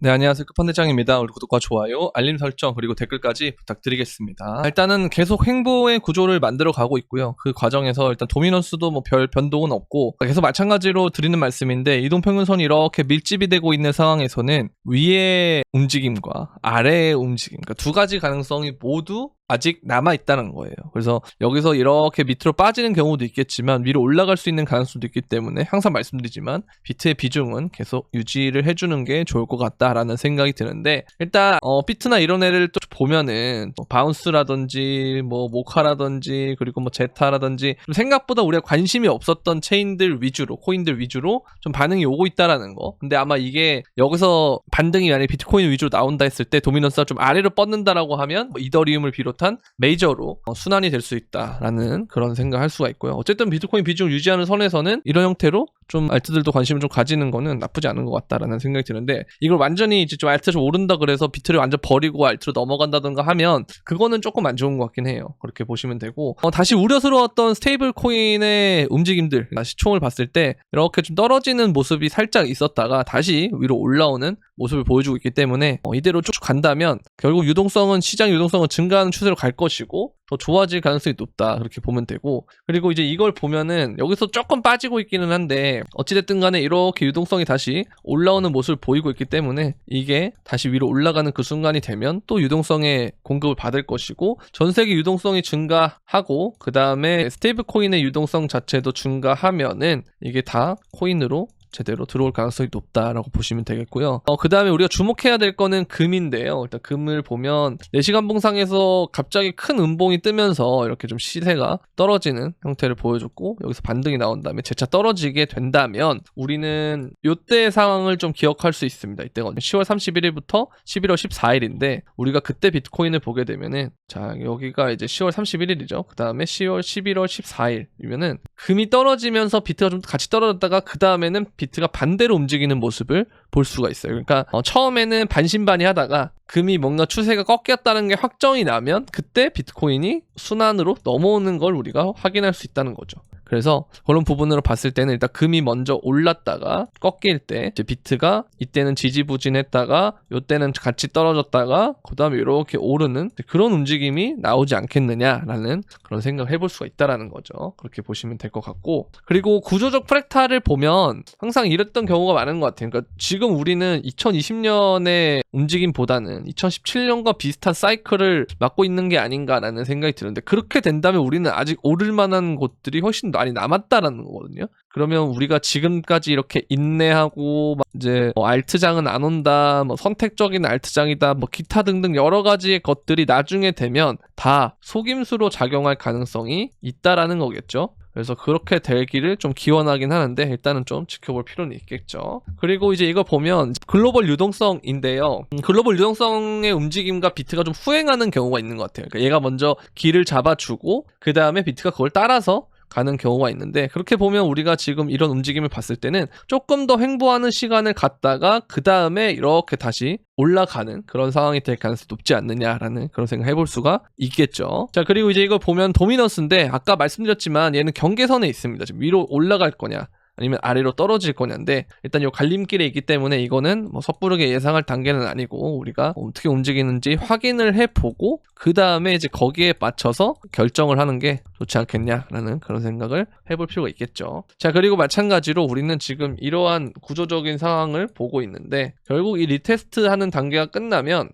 네, 안녕하세요. 끝판대장입니다. 우리 구독과 좋아요, 알림 설정, 그리고 댓글까지 부탁드리겠습니다. 일단은 계속 횡보의 구조를 만들어 가고 있고요. 그 과정에서 일단 도미넌스도 뭐 별 변동은 없고, 계속 마찬가지로 드리는 말씀인데, 이동평균선이 이렇게 밀집이 되고 있는 상황에서는 위의 움직임과 아래의 움직임, 그러니까 두 가지 가능성이 모두 아직 남아있다는 거예요. 그래서 여기서 이렇게 밑으로 빠지는 경우도 있겠지만 위로 올라갈 수 있는 가능성도 있기 때문에 항상 말씀드리지만 비트의 비중은 계속 유지를 해주는 게 좋을 것 같다라는 생각이 드는데, 일단 비트나 이런 애를 또 보면은 뭐 바운스라든지 뭐 모카라든지 그리고 뭐 제타라든지 생각보다 우리가 관심이 없었던 체인들 위주로, 코인들 위주로 좀 반응이 오고 있다라는 거. 근데 아마 이게 여기서 반등이 만약에 비트코인 위주로 나온다 했을 때 도미넌스가 좀 아래로 뻗는다라고 하면 뭐 이더리움을 비롯 메이저로 순환이 될 수 있다라는 그런 생각할 수가 있고요. 어쨌든 비트코인 비중을 유지하는 선에서는 이런 형태로 좀 알트들도 관심을 좀 가지는 거는 나쁘지 않은 것 같다라는 생각이 드는데, 이걸 완전히 이제 좀 알트가 좀 오른다 그래서 비트를 완전 버리고 알트로 넘어간다든가 하면 그거는 조금 안 좋은 것 같긴 해요. 그렇게 보시면 되고, 다시 우려스러웠던 스테이블 코인의 움직임들 다시 총을 봤을 때 이렇게 좀 떨어지는 모습이 살짝 있었다가 다시 위로 올라오는 모습을 보여주고 있기 때문에 이대로 쭉 간다면 결국 유동성은, 시장 유동성은 증가하는 추세로 갈 것이고 더 좋아질 가능성이 높다, 그렇게 보면 되고, 그리고 이제 이걸 보면은 여기서 조금 빠지고 있기는 한데 어찌됐든 간에 이렇게 유동성이 다시 올라오는 모습을 보이고 있기 때문에 이게 다시 위로 올라가는 그 순간이 되면 또 유동성의 공급을 받을 것이고, 전 세계 유동성이 증가하고 그 다음에 스테이블 코인의 유동성 자체도 증가하면은 이게 다 코인으로 제대로 들어올 가능성이 높다라고 보시면 되겠고요. 그 다음에 우리가 주목해야 될 거는 금인데요. 일단 금을 보면 4시간 봉상에서 갑자기 큰 음봉이 뜨면서 이렇게 좀 시세가 떨어지는 형태를 보여줬고, 여기서 반등이 나온 다음에 재차 떨어지게 된다면 우리는 이때 상황을 좀 기억할 수 있습니다. 이때가 10월 31일부터 11월 14일인데 우리가 그때 비트코인을 보게 되면은, 자, 여기가 이제 10월 31일이죠. 그 다음에 10월 11월 14일이면은 금이 떨어지면서 비트가 좀 같이 떨어졌다가 그 다음에는 비트가 반대로 움직이는 모습을 볼 수가 있어요. 그러니까 처음에는 반신반의하다가 금이 뭔가 추세가 꺾였다는 게 확정이 나면 그때 비트코인이 순환으로 넘어오는 걸 우리가 확인할 수 있다는 거죠. 그래서 그런 부분으로 봤을 때는 일단 금이 먼저 올랐다가 꺾일 때 이제 비트가 이때는 지지부진했다가 이때는 같이 떨어졌다가 그 다음에 이렇게 오르는 그런 움직임이 나오지 않겠느냐라는 그런 생각을 해볼 수가 있다라는 거죠. 그렇게 보시면 될 것 같고, 그리고 구조적 프랙탈을 보면 항상 이랬던 경우가 많은 것 같아요. 그러니까 지금 우리는 2020년의 움직임보다는 2017년과 비슷한 사이클을 맞고 있는 게 아닌가라는 생각이 드는데, 그렇게 된다면 우리는 아직 오를 만한 곳들이 훨씬 많이 남았다라는 거거든요. 그러면 우리가 지금까지 이렇게 인내하고 이제 알트장은 안 온다, 선택적인 알트장이다, 기타 등등 여러 가지의 것들이 나중에 되면 다 속임수로 작용할 가능성이 있다라는 거겠죠. 그래서 그렇게 되기를 좀 기원하긴 하는데 일단은 좀 지켜볼 필요는 있겠죠. 그리고 이제 이거 보면 글로벌 유동성인데요. 글로벌 유동성의 움직임과 비트가 좀 후행하는 경우가 있는 것 같아요. 그러니까 얘가 먼저 길을 잡아주고 그 다음에 비트가 그걸 따라서 가는 경우가 있는데, 그렇게 보면 우리가 지금 이런 움직임을 봤을 때는 조금 더 횡보하는 시간을 갖다가 그 다음에 이렇게 다시 올라가는 그런 상황이 될 가능성이 높지 않느냐라는 그런 생각 해볼 수가 있겠죠. 자, 그리고 이제 이걸 보면 도미넌스인데 아까 말씀드렸지만 얘는 경계선에 있습니다. 지금 위로 올라갈 거냐 아니면 아래로 떨어질 거냐인데, 일단 이 갈림길에 있기 때문에 이거는 섣부르게 예상할 단계는 아니고 우리가 어떻게 움직이는지 확인을 해보고 그 다음에 이제 거기에 맞춰서 결정을 하는 게 좋지 않겠냐라는 그런 생각을 해볼 필요가 있겠죠. 자, 그리고 마찬가지로 우리는 지금 이러한 구조적인 상황을 보고 있는데 결국 이 리테스트 하는 단계가 끝나면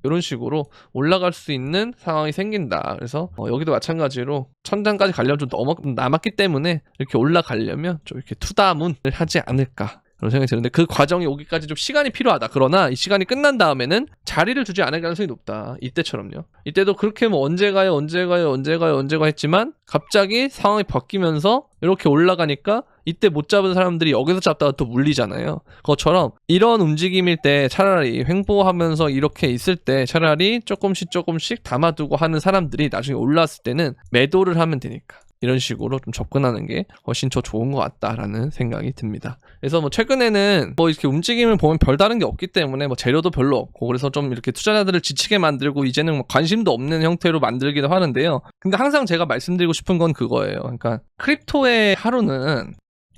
이런 식으로 올라갈 수 있는 상황이 생긴다. 그래서 여기도 마찬가지로 천장까지 가려면 좀 남았기 때문에 이렇게 올라가려면 좀 이렇게 투다문을 하지 않을까, 그런 생각이 드는데, 그 과정이 오기까지 좀 시간이 필요하다. 그러나 이 시간이 끝난 다음에는 자리를 주지 않을 가능성이 높다. 이때처럼요. 이때도 그렇게 언제 가요 했지만 갑자기 상황이 바뀌면서 이렇게 올라가니까 이때 못 잡은 사람들이 여기서 잡다가 또 물리잖아요. 그것처럼 이런 움직임일 때 차라리 횡보하면서 이렇게 있을 때 차라리 조금씩 담아두고 하는 사람들이 나중에 올라왔을 때는 매도를 하면 되니까 이런 식으로 좀 접근하는 게 훨씬 더 좋은 것 같다라는 생각이 듭니다. 그래서 최근에는 이렇게 움직임을 보면 별다른 게 없기 때문에 재료도 별로 없고, 그래서 좀 이렇게 투자자들을 지치게 만들고 이제는 관심도 없는 형태로 만들기도 하는데요. 근데 항상 제가 말씀드리고 싶은 건 그거예요. 그러니까 크립토의 하루는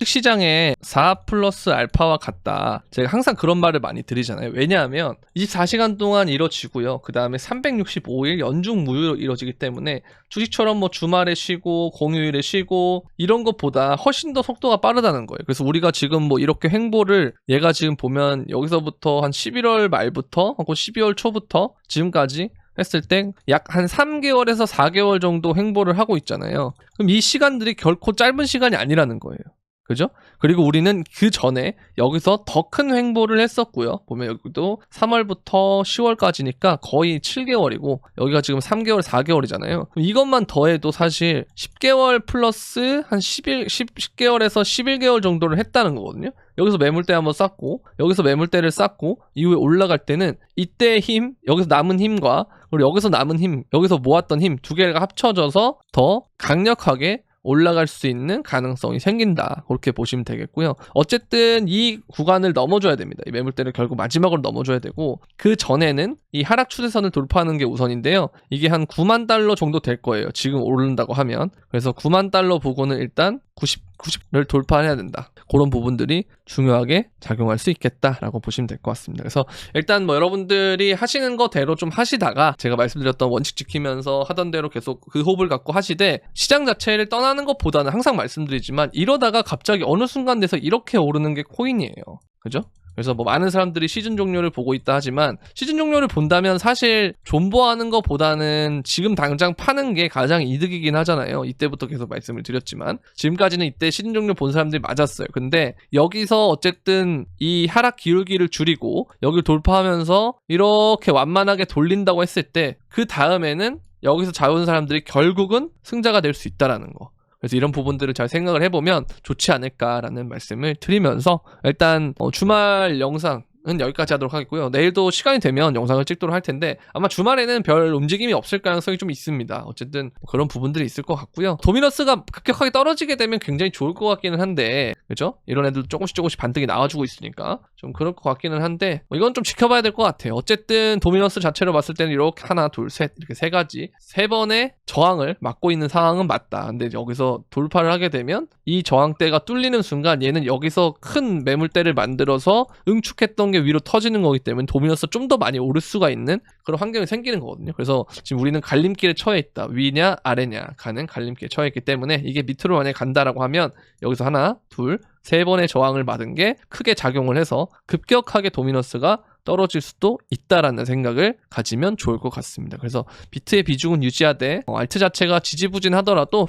주식시장에 4 플러스 알파와 같다. 제가 항상 그런 말을 많이 드리잖아요. 왜냐하면 24시간 동안 이뤄지고요. 그 다음에 365일 연중 무휴로 이뤄지기 때문에 주식처럼 뭐 주말에 쉬고 공휴일에 쉬고 이런 것보다 훨씬 더 속도가 빠르다는 거예요. 그래서 우리가 지금 뭐 이렇게 횡보를 얘가 지금 보면 여기서부터 한 11월 말부터 혹은 12월 초부터 지금까지 했을 때 약 한 3개월에서 4개월 정도 횡보를 하고 있잖아요. 그럼 이 시간들이 결코 짧은 시간이 아니라는 거예요. 그죠? 그리고 우리는 그 전에 여기서 더 큰 횡보를 했었고요. 보면 여기도 3월부터 10월까지니까 거의 7개월이고 여기가 지금 3개월, 4개월이잖아요. 이것만 더해도 사실 10개월 플러스 한 10개월에서 11개월 정도를 했다는 거거든요. 여기서 매물대 한번 쌓고 여기서 매물대를 쌓고 이후에 올라갈 때는 이때의 힘, 여기서 남은 힘과 그리고 여기서 남은 힘, 여기서 모았던 힘 두 개가 합쳐져서 더 강력하게 올라갈 수 있는 가능성이 생긴다. 그렇게 보시면 되겠고요. 어쨌든 이 구간을 넘어줘야 됩니다. 이 매물대를 결국 마지막으로 넘어줘야 되고 그 전에는 이 하락 추세선을 돌파하는 게 우선인데요. 이게 한 9만 달러 정도 될 거예요. 지금 오른다고 하면. 그래서 9만 달러 보고는 일단 90을 돌파해야 된다. 그런 부분들이 중요하게 작용할 수 있겠다라고 보시면 될 것 같습니다. 그래서 일단 뭐 여러분들이 하시는 거대로 좀 하시다가 제가 말씀드렸던 원칙 지키면서 하던 대로 계속 그 호흡을 갖고 하시되 시장 자체를 떠나는 것보다는 항상 말씀드리지만 이러다가 갑자기 어느 순간 돼서 이렇게 오르는 게 코인이에요. 그죠? 그래서 뭐 많은 사람들이 시즌 종료를 보고 있다 하지만 시즌 종료를 본다면 사실 존버하는 것보다는 지금 당장 파는 게 가장 이득이긴 하잖아요. 이때부터 계속 말씀을 드렸지만 지금까지는 이때 시즌 종료 본 사람들이 맞았어요. 근데 여기서 어쨌든 이 하락 기울기를 줄이고 여기를 돌파하면서 이렇게 완만하게 돌린다고 했을 때 그 다음에는 여기서 잡은 사람들이 결국은 승자가 될 수 있다라는 거. 그래서 이런 부분들을 잘 생각을 해보면 좋지 않을까라는 말씀을 드리면서 일단 주말 영상은 여기까지 하도록 하겠고요. 내일도 시간이 되면 영상을 찍도록 할 텐데 아마 주말에는 별 움직임이 없을 가능성이 좀 있습니다. 어쨌든 그런 부분들이 있을 것 같고요. 도미너스가 급격하게 떨어지게 되면 굉장히 좋을 것 같기는 한데 그죠? 이런 애들 조금씩 반등이 나와주고 있으니까 좀 그럴 것 같기는 한데 이건 좀 지켜봐야 될 것 같아요. 어쨌든 도미너스 자체로 봤을 때는 이렇게 하나 둘 셋 이렇게 세 가지 세 번의 저항을 막고 있는 상황은 맞다. 근데 여기서 돌파를 하게 되면 이 저항대가 뚫리는 순간 얘는 여기서 큰 매물대를 만들어서 응축했던 게 위로 터지는 거기 때문에 도미너스 좀 더 많이 오를 수가 있는 그런 환경이 생기는 거거든요. 그래서 지금 우리는 갈림길에 처해 있다. 위냐 아래냐 가는 갈림길에 처해 있기 때문에 이게 밑으로 만약에 간다라고 하면 여기서 하나 둘 세 번의 저항을 받은 게 크게 작용을 해서 급격하게 도미너스가 떨어질 수도 있다라는 생각을 가지면 좋을 것 같습니다. 그래서 비트의 비중은 유지하되 알트 자체가 지지부진하더라도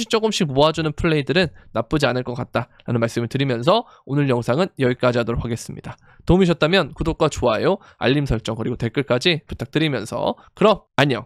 조금씩 모아주는 플레이들은 나쁘지 않을 것 같다라는 말씀을 드리면서 오늘 영상은 여기까지 하도록 하겠습니다. 도움이 되셨다면 구독과 좋아요, 알림 설정 그리고 댓글까지 부탁드리면서 그럼 안녕!